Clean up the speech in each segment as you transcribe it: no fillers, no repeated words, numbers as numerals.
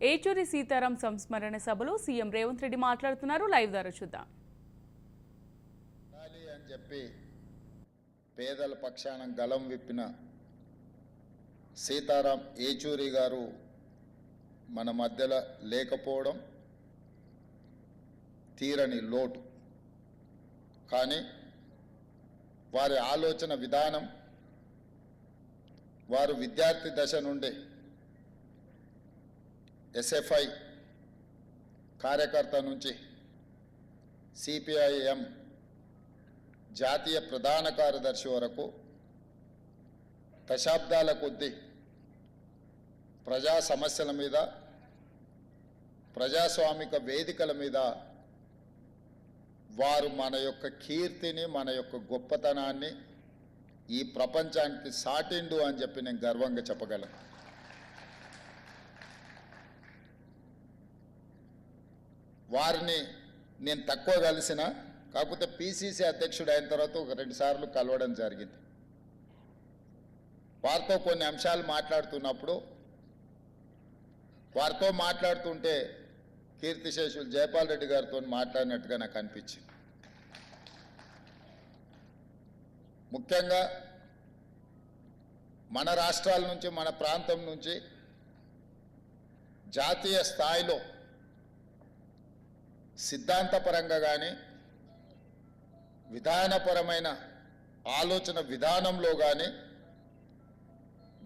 ఏచూరి సీతారాం సంస్మరణ సభలో సీఎం రేవంత్ రెడ్డి మాట్లాడుతున్నారు. లైవ్ ద్వారా చూద్దాం. అని చెప్పి పేదల పక్షాన గలం విప్పిన సీతారాం ఏచూరి గారు మన మధ్యలో లేకపోవడం తీరని లోటు. కానీ వారి ఆలోచన విధానం, వారు విద్యార్థి దశ నుండి ఎస్ఎఫ్ఐ కార్యకర్త నుంచి సిపిఐఎం జాతీయ ప్రధాన కార్యదర్శి వరకు దశాబ్దాల కొద్దీ ప్రజా సమస్యల మీద, ప్రజాస్వామిక వేదికల మీద వారు మన యొక్క కీర్తిని, మన యొక్క గొప్పతనాన్ని ఈ ప్రపంచానికి సాటిండు అని చెప్పి నేను గర్వంగా చెప్పగలను. వారిని నేను తక్కువ కలిసిన, కాకపోతే పిసిసి అధ్యక్షుడు అయిన తర్వాత ఒక 2 సార్లు కలవడం జరిగింది. వారితో కొన్ని అంశాలు మాట్లాడుతున్నప్పుడు, వారితో మాట్లాడుతుంటే కీర్తిశేషులు జయపాల్ రెడ్డి గారితో మాట్లాడినట్టుగా నాకు అనిపించింది. ముఖ్యంగా మన రాష్ట్రాల నుంచి, మన ప్రాంతం నుంచి జాతీయ స్థాయిలో సిద్ధాంతపరంగా కానీ, విధానపరమైన ఆలోచన విధానంలో కానీ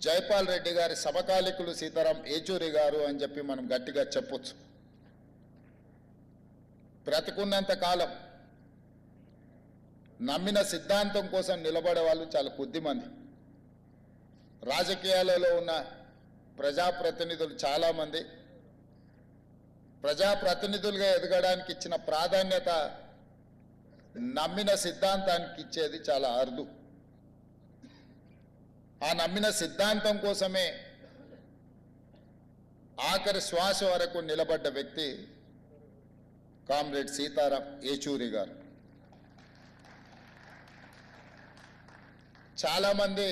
జైపాల్ రెడ్డి గారి సమకాలికులు సీతారాం ఏచూరి గారు అని చెప్పి మనం గట్టిగా చెప్పొచ్చు. బ్రతికున్నంత కాలం నమ్మిన సిద్ధాంతం కోసం నిలబడే వాళ్ళు చాలా కొద్దిమంది. రాజకీయాలలో ఉన్న ప్రజాప్రతినిధులు చాలామంది ప్రజాప్రతినిధులుగా ఎదగడానికి ఇచ్చిన ప్రాధాన్యత నమ్మిన సిద్ధాంతానికి ఇచ్చేది చాలా అరుదు. ఆ నమ్మిన సిద్ధాంతం కోసమే ఆఖరి శ్వాస వరకు నిలబడ్డ వ్యక్తి కామ్రేడ్ సీతారాం ఏచూరి గారు. చాలామంది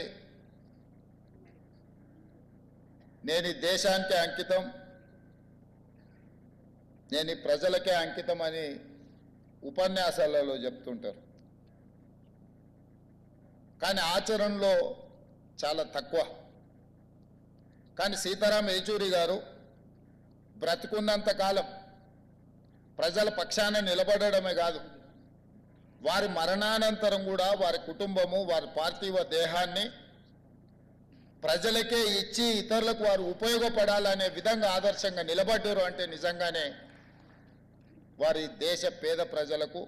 నేను ఈ దేశానికే అంకితం, నేను ఈ ప్రజలకే అంకితం అని ఉపన్యాసాలలో చెప్తుంటారు. కానీ ఆచరణలో చాలా తక్కువ. కానీ సీతారాం ఏచూరి గారు బ్రతికున్నంత కాలం ప్రజల పక్షాన నిలబడమే కాదు, వారి మరణానంతరం కూడా వారి కుటుంబము, వారి పార్థివ దేహాన్ని ప్రజలకే ఇచ్చి ఇతరులకు వారు ఉపయోగపడాలనే విధంగా ఆదర్శంగా నిలబడ్డారు. అంటే నిజంగానే వారి దేశ పేద ప్రజలకు,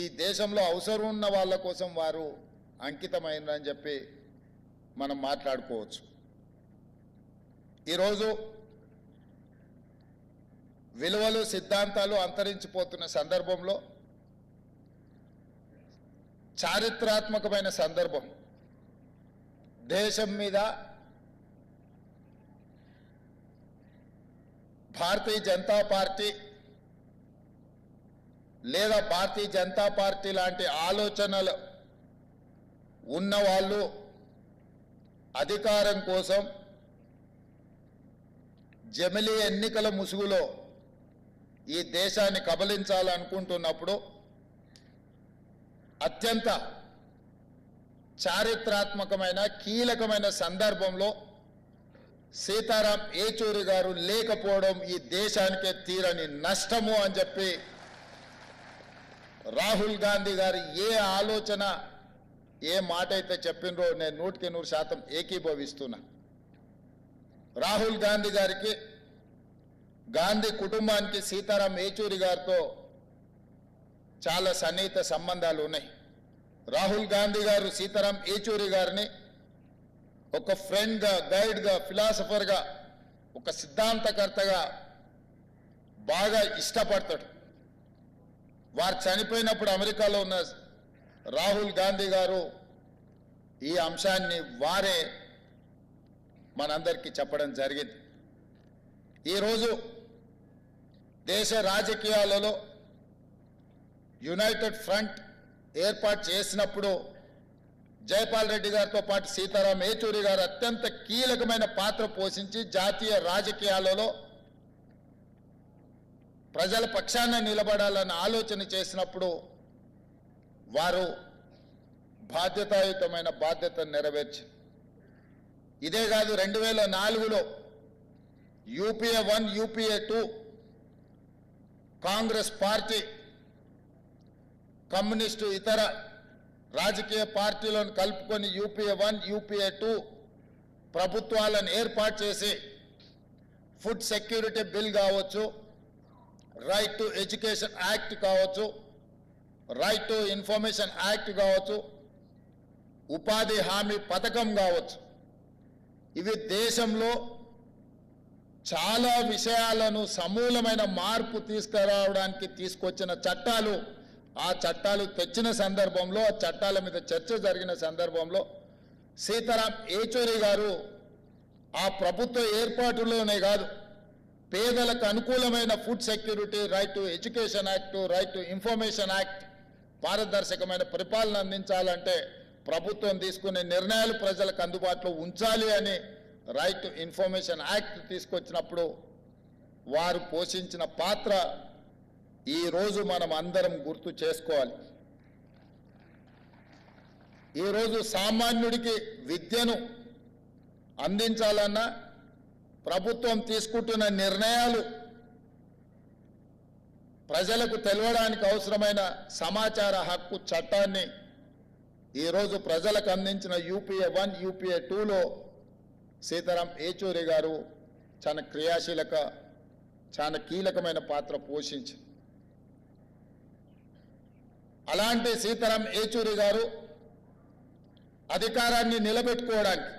ఈ దేశంలో అవసరం ఉన్న వాళ్ళ కోసం వారు అంకితమైనని చెప్పి మనం మాట్లాడుకోవచ్చు. ఈరోజు విలువలు, సిద్ధాంతాలు అంతరించిపోతున్న సందర్భంలో, చారిత్రాత్మకమైన సందర్భం, దేశం మీద భారతీయ జనతా పార్టీ లేదా భారతీయ జనతా పార్టీ లాంటి ఆలోచనలు ఉన్నవాళ్ళు అధికారం కోసం జమిలీ ఎన్నికల ముసుగులో ఈ దేశాన్ని కబలించాలనుకుంటున్నప్పుడు అత్యంత చారిత్రాత్మకమైన కీలకమైన సందర్భంలో సీతారాం ఏచూరి గారు లేకపోవడం ఈ దేశానికే తీరని నష్టము అని చెప్పి రాహుల్ గాంధీ గారు ఏ ఆలోచన, ఏ మాట అయితే చెప్పినరో నేను 100% ఏకీభవిస్తున్నా. రాహుల్ గాంధీ గారికి, గాంధీ కుటుంబానికి సీతారాం ఏచూరి గారితో చాలా సన్నిహిత సంబంధాలు ఉన్నాయి. రాహుల్ గాంధీ గారు సీతారాం ఏచూరి గారిని ఒక ఫ్రెండ్గా, గైడ్గా, ఫిలాసఫర్గా, ఒక సిద్ధాంతకర్తగా బాగా ఇష్టపడతాడు. వారు చనిపోయినప్పుడు అమెరికాలో ఉన్న రాహుల్ గాంధీ గారు ఈ అంశాన్ని వారే మనందరికీ చెప్పడం జరిగింది. ఈరోజు దేశ రాజకీయాలలో యునైటెడ్ ఫ్రంట్ ఏర్పాటు చేసినప్పుడు జైపాల్ రెడ్డి గారితో పాటు సీతారాం ఏచూరి గారు అత్యంత కీలకమైన పాత్ర పోషించి జాతీయ రాజకీయాలలో ప్రజల పక్షాన నిలబడాలని ఆలోచన చేసినప్పుడు వారు బాధ్యతాయుతమైన బాధ్యతను నెరవేర్చి ఇదే కాదు 2004లో UPA 1 UPA 2 Congress party communist ఇతర రాజకీయ పార్టీలను కలుపుకొని యూపీఏ 1 యూపీఏ 2 ప్రభుత్వాలను ఏర్పాటు చేసి ఫుడ్ సెక్యూరిటీ బిల్ కావచ్చు, రైట్ టు ఎడ్యుకేషన్ యాక్ట్ కావచ్చు, రైట్ టు ఇన్ఫర్మేషన్ యాక్ట్ కావచ్చు, ఉపాధి హామీ పథకం కావచ్చు, ఇవి దేశంలో చాలా విషయాలను సమూలమైన మార్పు తీసుకురావడానికి తీసుకొచ్చిన చట్టాలు. ఆ చట్టాలు తెచ్చిన సందర్భంలో, ఆ చట్టాల మీద చర్చ జరిగిన సందర్భంలో సీతారాం ఏచూరి గారు ఆ ప్రభుత్వ ఏర్పాటులోనే కాదు, పేదలకు అనుకూలమైన food security, right to education act, right to information act, పారదర్శకమైన పరిపాలన అందించాలంటే ప్రభుత్వం తీసుకునే నిర్ణయాలు ప్రజలకు అందుబాటులో ఉంచాలి అని రైట్ టు ఇన్ఫర్మేషన్ యాక్ట్ తీసుకొచ్చినప్పుడు వారు పోషించిన పాత్ర ఈరోజు మనం అందరం గుర్తు చేసుకోవాలి. ఈరోజు సామాన్యుడికి విద్యను అందించాలన్నా ప్రభుత్వం తీసుకుంటున్న నిర్ణయాలు ప్రజలకు తెలవడానికి అవసరమైన సమాచార హక్కు చట్టాన్ని ఈరోజు ప్రజలకు అందించిన యూపీఏ 1 యూపీఏ 2లో సీతారాం ఏచూరి గారు చాలా క్రియాశీలక, చాలా కీలకమైన పాత్ర పోషించింది. అలాంటి సీతారాం ఏచూరి గారు అధికారాన్ని నిలబెట్టుకోవడానికి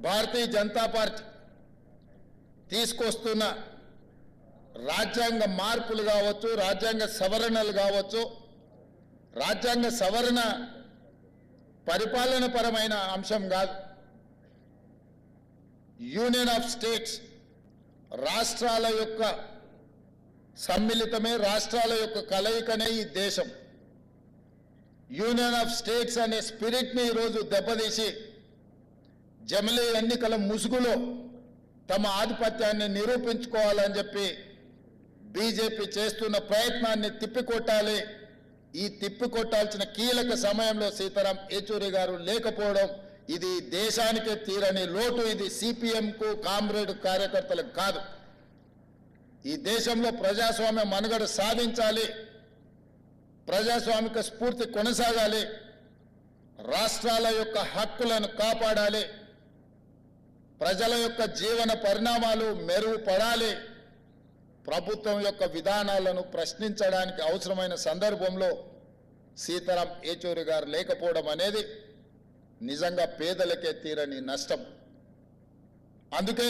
భారతీయ జనతా పార్టీ తీసుకొస్తున్న రాజ్యాంగ మార్పులు కావచ్చు, రాజ్యాంగ సవరణలు కావచ్చు, రాజ్యాంగ సవరణ పరిపాలన పరమైన అంశం కాదు, యూనియన్ ఆఫ్ స్టేట్స్, రాష్ట్రాల యొక్క సమ్మిళితమే, రాష్ట్రాల యొక్క కలయికనే ఈ దేశం. యూనియన్ ఆఫ్ స్టేట్స్ అనే స్పిరిట్ని ఈరోజు దెబ్బతీసి జమిలీ ఎన్నికల ముసుగులో తమ ఆధిపత్యాన్ని నిరూపించుకోవాలని చెప్పి బీజేపీ చేస్తున్న ప్రయత్నాన్ని తిప్పికొట్టాలి. ఈ తిప్పికొట్టాల్సిన కీలక సమయంలో సీతారాం ఏచూరి గారు లేకపోవడం ఇది దేశానికే తీరని లోటు. ఇది సిపిఎంకు, కామ్రేడ్ కార్యకర్తలకు కాదు. ఈ దేశంలో ప్రజాస్వామ్య మనుగడ సాధించాలి, ప్రజాస్వామిక స్ఫూర్తి కొనసాగాలి, రాష్ట్రాల యొక్క హక్కులను కాపాడాలి, ప్రజల యొక్క జీవన పరిణామాలు మెరుగుపడాలి, ప్రభుత్వం యొక్క విధానాలను ప్రశ్నించడానికి అవసరమైన సందర్భంలో సీతారాం ఏచూరి గారు లేకపోవడం అనేది నిజంగా పేదలకే తీరని నష్టం. అందుకే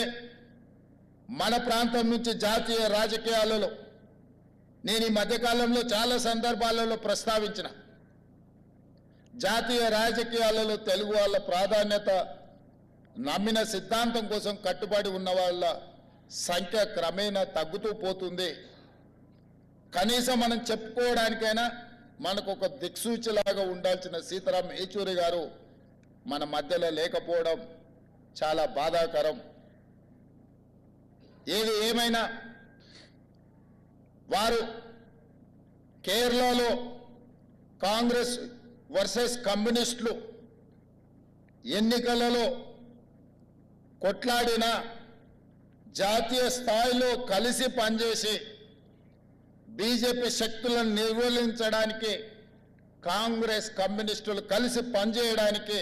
మన ప్రాంతం నుంచి జాతీయ రాజకీయాలలో నేను ఈ మధ్యకాలంలో చాలా సందర్భాలలో ప్రస్తావించిన, జాతీయ రాజకీయాలలో తెలుగు వాళ్ళ ప్రాధాన్యత, నమ్మిన సిద్ధాంతం కోసం కట్టుబడి ఉన్న వాళ్ళ సంఖ్య క్రమేణా తగ్గుతూ పోతుంది. కనీసం మనం చెప్పుకోవడానికైనా మనకు ఒక దిక్సూచిలాగా ఉండాల్సిన సీతారాం ఏచూరి గారు మన మధ్యలో లేకపోవడం చాలా బాధాకరం. ఏది ఏమైనా వారు కేరళలో కాంగ్రెస్ వర్సెస్ కమ్యూనిస్టులు ఎన్నికలలో కొట్లాడిన, జాతీయ స్థాయిలో కలిసి పనిచేసి బీజేపీ శక్తులను నిర్మూలించడానికి కాంగ్రెస్ కమ్యూనిస్టులు కలిసి పనిచేయడానికి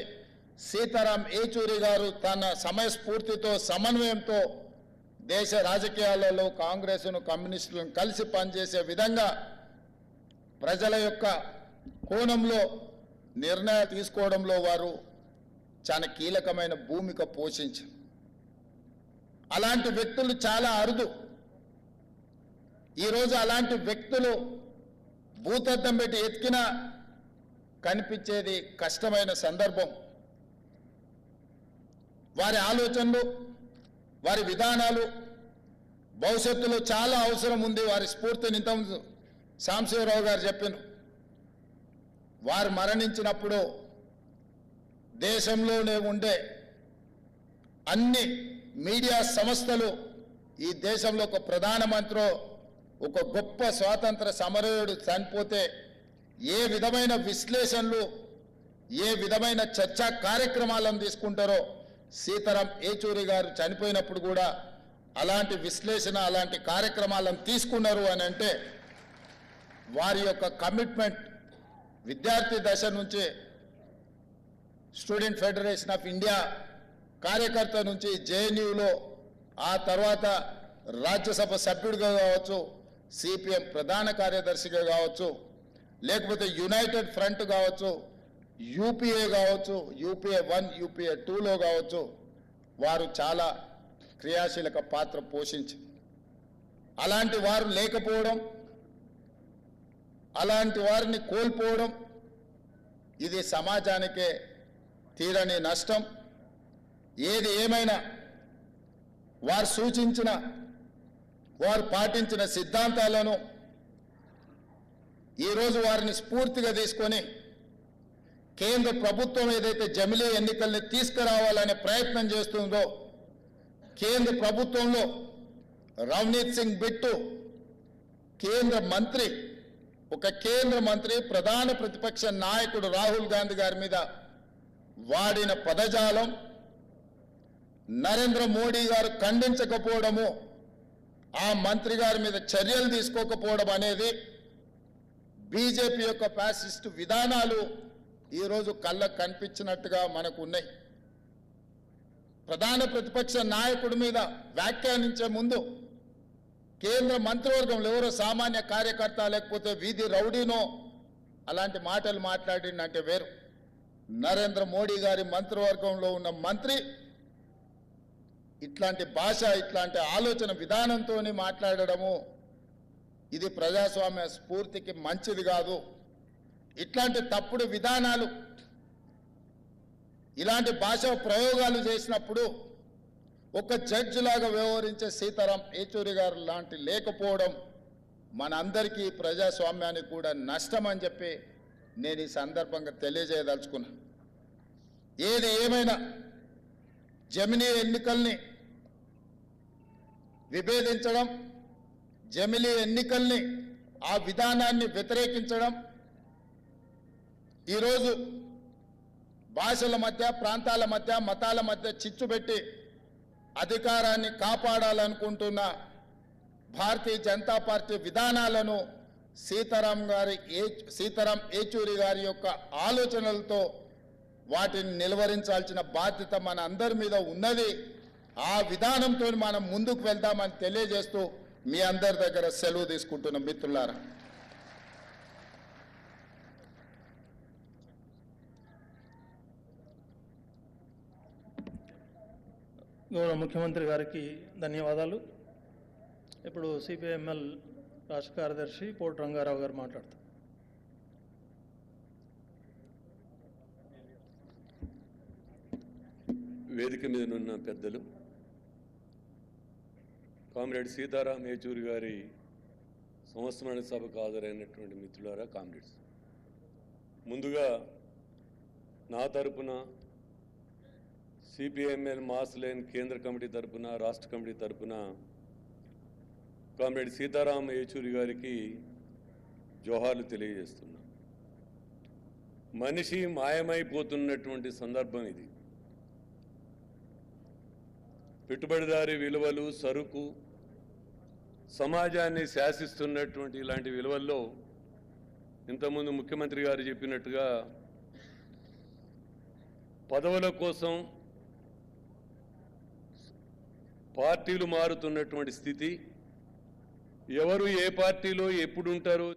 సీతారాం ఏచూరి గారు తన సమయస్ఫూర్తితో, సమన్వయంతో దేశ రాజకీయాలలో కాంగ్రెస్ను, కమ్యూనిస్టులను కలిసి పనిచేసే విధంగా ప్రజల యొక్క కోణంలో నిర్ణయాలు తీసుకోవడంలో వారు చాలా కీలకమైన భూమిక పోషించారు. అలాంటి వ్యక్తులు చాలా అరుదు. ఈరోజు అలాంటి వ్యక్తులు భూతద్దం పెట్టి ఎతికినా కనిపించేది కష్టమైన సందర్భం. వారి ఆలోచనలు, వారి విధానాలు భవిష్యత్తులో చాలా అవసరం ఉంది. వారి స్ఫూర్తిని ఇంతకుముందు సాంబశివరావు గారు చెప్పారు. వారు మరణించినప్పుడు దేశంలోనే ఉండే అన్ని మీడియా సంస్థలు ఈ దేశంలో ఒక ప్రధానమంత్రి ఒక గొప్ప స్వాతంత్ర సమరయోధుడు చనిపోతే ఏ విధమైన విశ్లేషణలు ఏ విధమైన చర్చా కార్యక్రమాలను తీసుకుంటారో సీతారాం ఏచూరి గారు చనిపోయినప్పుడు కూడా అలాంటి విశ్లేషణ అలాంటి కార్యక్రమాలను తీసుకున్నారు అని అంటే వారి యొక్క కమిట్మెంట్ విద్యార్థి దశ నుంచి స్టూడెంట్ ఫెడరేషన్ ఆఫ్ ఇండియా కార్యకర్త నుంచి జేఎన్యూలో ఆ తర్వాత రాజ్యసభ సభ్యుడిగా కావచ్చు సిపిఎం ప్రధాన కార్యదర్శిగా కావచ్చు లేకపోతే యునైటెడ్ ఫ్రంట్ కావచ్చు యూపీఏ కావచ్చు యూపీఏ 1 యూపీఏ 2లో కావచ్చు వారు చాలా క్రియాశీలక పాత్ర పోషించి అలాంటి వారు లేకపోవడం అలాంటి వారిని కోల్పోవడం ఇది సమాజానికే తీరని నష్టం. ఏది ఏమైనా వారు సూచించిన వారు పాటించిన సిద్ధాంతాలను ఈరోజు వారిని స్ఫూర్తిగా తీసుకొని కేంద్ర ప్రభుత్వం ఏదైతే జమిలీ ఎన్నికల్ని తీసుకురావాలనే ప్రయత్నం చేస్తుందో కేంద్ర ప్రభుత్వంలో రవనీత్ సింగ్ బిట్టు కేంద్ర మంత్రి ఒక కేంద్ర మంత్రి ప్రధాన ప్రతిపక్ష నాయకుడు రాహుల్ గాంధీ గారి మీద వాడిన పదజాలం నరేంద్ర మోడీ గారు ఖండించకపోవడము ఆ మంత్రి గారి మీద చర్యలు తీసుకోకపోవడం అనేది బీజేపీ యొక్క ఫ్యాసిస్ట్ విధానాలు ఈరోజు కళ్ళకు కనిపించినట్టుగా మనకు ఉన్నాయి. ప్రధాన ప్రతిపక్ష నాయకుడి మీద వ్యాఖ్యానించే ముందు కేంద్ర మంత్రివర్గంలో ఎవరో సామాన్య కార్యకర్త లేకపోతే వీధి రౌడీనో అలాంటి మాటలు మాట్లాడిందంటే వేరు. నరేంద్ర మోడీ గారి మంత్రివర్గంలో ఉన్న మంత్రి ఇట్లాంటి భాష ఇట్లాంటి ఆలోచన విధానంతో మాట్లాడడము ఇది ప్రజాస్వామ్య స్ఫూర్తికి మంచిది కాదు. ఇట్లాంటి తప్పుడు విధానాలు ఇలాంటి భాష ప్రయోగాలు చేసినప్పుడు ఒక జడ్జి లాగా వ్యవహరించే సీతారాం ఏచూరి గారు లాంటి లేకపోవడం మనందరికీ ప్రజాస్వామ్యానికి కూడా నష్టం అని చెప్పి నేను ఈ సందర్భంగా తెలియజేయదలుచుకున్నా. ఏది ఏమైనా జమిలీ ఎన్నికల్ని విభేదించడం జమిలీ ఎన్నికల్ని ఆ విధానాన్ని వ్యతిరేకించడం ఈరోజు భాషల మధ్య ప్రాంతాల మధ్య మతాల మధ్య చిచ్చు పెట్టి అధికారాన్ని కాపాడాలనుకుంటున్న భారతీయ జనతా పార్టీ విధానాలను సీతారాం ఏచూరి గారి యొక్క ఆలోచనలతో వాటిని నిలువరించాల్సిన బాధ్యత మన అందరి మీద ఉన్నది. ఆ విధానంతో మనం ముందుకు వెళ్దామని తెలియజేస్తూ మీ అందరి దగ్గర సెలవు తీసుకుంటున్న మిత్రులారా. గౌరవ ముఖ్యమంత్రి గారికి ధన్యవాదాలు. ఇప్పుడు సిపిఐఎంఎల్ రాష్ట్ర కార్యదర్శి పోటు రంగారావు గారు మాట్లాడతారు. వేదిక మీద ఉన్న పెద్దలు, కామ్రేడ్ సీతారాం ఏచూరి గారి సంవత్సరాల సభకు హాజరైనటువంటి మిత్రులారా, కామ్రేడ్స్, ముందుగా నా తరపున సిపిఐఎంఎల్ మాస్ లైన్ కేంద్ర కమిటీ తరపున రాష్ట్ర కమిటీ తరపున కామ్రేడ్ సీతారాం ఏచూరి గారికి జోహార్లు తెలియజేస్తున్నా. మనిషి మాయమైపోతున్నటువంటి సందర్భం ఇది. పెట్టుబడిదారీ విలువలు, సరుకు, సమాజాన్ని శాసిస్తున్నటువంటి ఇలాంటి విలువల్లో ఇంతకుముందు ముఖ్యమంత్రి గారు చెప్పినట్టుగా పదవుల కోసం పార్టీలు మారుతున్నటువంటి స్థితి, ఎవరు ఏ పార్టీలో ఎప్పుడు ఉంటారో